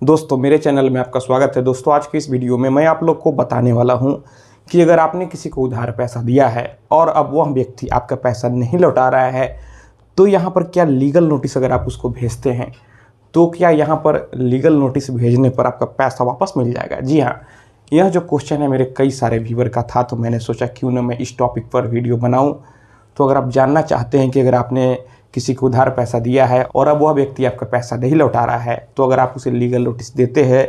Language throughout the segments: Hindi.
दोस्तों मेरे चैनल में आपका स्वागत है। दोस्तों आज की इस वीडियो में मैं आप लोग को बताने वाला हूं कि अगर आपने किसी को उधार पैसा दिया है और अब वह व्यक्ति आपका पैसा नहीं लौटा रहा है तो यहाँ पर क्या लीगल नोटिस अगर आप उसको भेजते हैं तो क्या यहाँ पर लीगल नोटिस भेजने पर आपका पैसा वापस मिल जाएगा। जी हाँ, यह जो क्वेश्चन है मेरे कई सारे व्यूअर का था तो मैंने सोचा क्यों ना मैं इस टॉपिक पर वीडियो बनाऊँ। तो अगर आप जानना चाहते हैं कि अगर आपने किसी को उधार पैसा दिया है और अब वह व्यक्ति आपका पैसा नहीं लौटा रहा है तो अगर आप उसे लीगल नोटिस देते हैं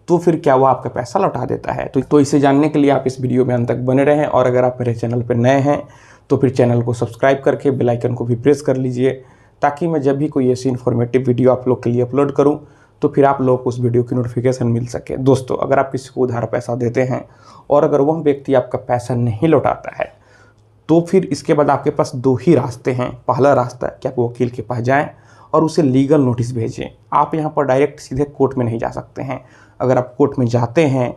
तो फिर क्या वो आपका पैसा लौटा देता है। तो इसे जानने के लिए आप इस वीडियो में अंत तक बने रहें और अगर आप मेरे चैनल पर नए हैं तो फिर चैनल को सब्सक्राइब करके बेल आइकन को भी प्रेस कर लीजिए ताकि मैं जब भी कोई ऐसी इन्फॉर्मेटिव वीडियो आप लोग के लिए अपलोड करूं तो फिर आप लोग को उस वीडियो की नोटिफिकेशन मिल सके। दोस्तों अगर आप किसी को उधार पैसा देते हैं और अगर वह व्यक्ति आपका पैसा नहीं लौटाता है तो फिर इसके बाद आपके पास दो ही रास्ते हैं। पहला रास्ता कि आप वकील के पास जाएं और उसे लीगल नोटिस भेजें। आप यहाँ पर डायरेक्ट सीधे कोर्ट में नहीं जा सकते हैं। अगर आप कोर्ट में जाते हैं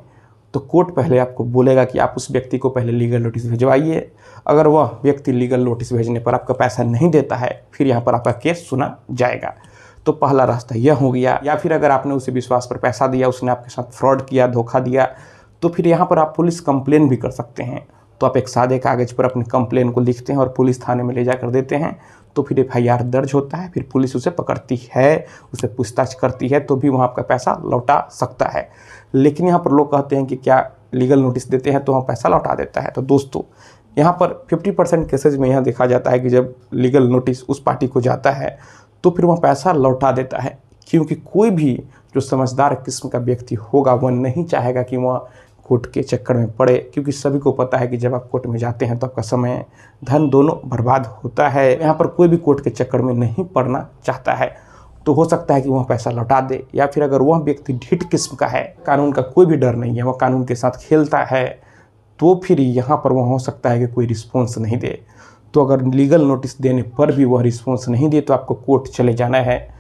तो कोर्ट पहले आपको बोलेगा कि आप उस व्यक्ति को पहले लीगल नोटिस भिजवाइए। अगर वह व्यक्ति लीगल नोटिस भेजने पर आपका पैसा नहीं देता है फिर यहाँ पर आपका केस सुना जाएगा। तो पहला रास्ता यह हो गया। या फिर अगर आपने उसे विश्वास पर पैसा दिया, उसने आपके साथ फ्रॉड किया, धोखा दिया, तो फिर यहाँ पर आप पुलिस कंप्लेन भी कर सकते हैं। तो आप एक सादे कागज़ पर अपनी कंप्लेन को लिखते हैं और पुलिस थाने में ले जाकर देते हैं। तो फिर FIR दर्ज होता है, फिर पुलिस उसे पकड़ती है, उसे पूछताछ करती है तो भी वहाँ आपका पैसा लौटा सकता है। लेकिन यहाँ पर लोग कहते हैं कि क्या लीगल नोटिस देते हैं तो वहाँ पैसा लौटा देता है। तो दोस्तों यहाँ पर 50% केसेज में यह देखा जाता है कि जब लीगल नोटिस उस पार्टी को जाता है तो फिर वह पैसा लौटा देता है, क्योंकि कोई भी जो समझदार किस्म का व्यक्ति होगा वह नहीं चाहेगा कि वह कोर्ट के चक्कर में पड़े, क्योंकि सभी को पता है कि जब आप कोर्ट में जाते हैं तो आपका समय धन दोनों बर्बाद होता है। यहाँ पर कोई भी कोर्ट के चक्कर में नहीं पड़ना चाहता है। तो हो सकता है कि वह पैसा लौटा दे, या फिर अगर वह व्यक्ति ढीठ किस्म का है, कानून का कोई भी डर नहीं है, वह कानून के साथ खेलता है, तो फिर यहाँ पर वह हो सकता है कि कोई रिस्पॉन्स नहीं दे। तो अगर लीगल नोटिस देने पर भी वह रिस्पॉन्स नहीं दे तो आपको कोर्ट चले जाना है।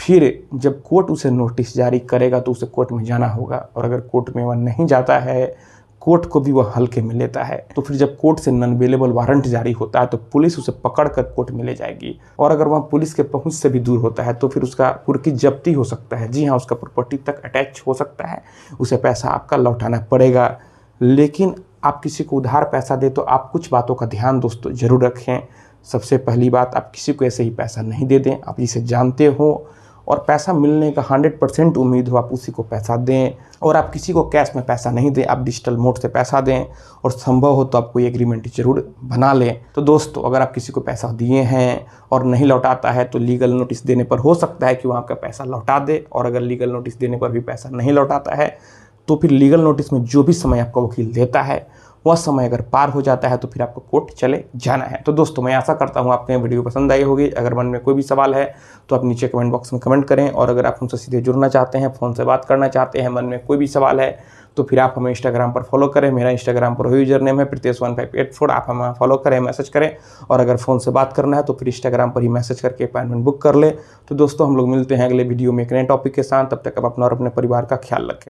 फिर जब कोर्ट उसे नोटिस जारी करेगा तो उसे कोर्ट में जाना होगा, और अगर कोर्ट में वह नहीं जाता है, कोर्ट को भी वह हल्के में लेता है, तो फिर जब कोर्ट से नॉन अवेलेबल वारंट जारी होता है तो पुलिस उसे पकड़ कर कोर्ट में ले जाएगी। और अगर वह पुलिस के पहुंच से भी दूर होता है तो फिर उसका पूरी जब्ती हो सकता है। जी हाँ, उसका प्रॉपर्टी तक अटैच हो सकता है, उसे पैसा आपका लौटाना पड़ेगा। लेकिन आप किसी को उधार पैसा दे तो आप कुछ बातों का ध्यान दोस्तों ज़रूर रखें। सबसे पहली बात, आप किसी को ऐसे ही पैसा नहीं दे दें। आप जिसे जानते हो और पैसा मिलने का 100% उम्मीद हो, आप उसी को पैसा दें। और आप किसी को कैश में पैसा नहीं दें, आप डिजिटल मोड से पैसा दें, और संभव हो तो आप कोई एग्रीमेंट जरूर बना लें। तो दोस्तों अगर आप किसी को पैसा दिए हैं और नहीं लौटाता है तो लीगल नोटिस देने पर हो सकता है कि वहाँ आपका पैसा लौटा दे, और अगर लीगल नोटिस देने पर भी पैसा नहीं लौटाता है तो फिर लीगल नोटिस में जो भी समय आपका वकील देता है वह समय अगर पार हो जाता है तो फिर आपको कोर्ट चले जाना है। तो दोस्तों मैं आशा करता हूँ आपको वीडियो पसंद आई होगी। अगर मन में कोई भी सवाल है तो आप नीचे कमेंट बॉक्स में कमेंट करें, और अगर आप हमसे सीधे जुड़ना चाहते हैं, फ़ोन से बात करना चाहते हैं, मन में कोई भी सवाल है तो फिर आप हमें इंस्टाग्राम पर फॉलो करें। मेरा इंस्टाग्राम पर यूजर नेम है Pritesh1584। आप हमें फॉलो करें, मैसेज करें, और अगर फ़ोन से बात करना है तो फिर इंस्टाग्राम पर ही मैसेज करके अपॉइंटमेंट बुक कर ले। तो दोस्तों हम लोग मिलते हैं अगले वीडियो में एक नए टॉपिक के साथ। तब तक आप अपना और अपने परिवार का ख्याल रखें।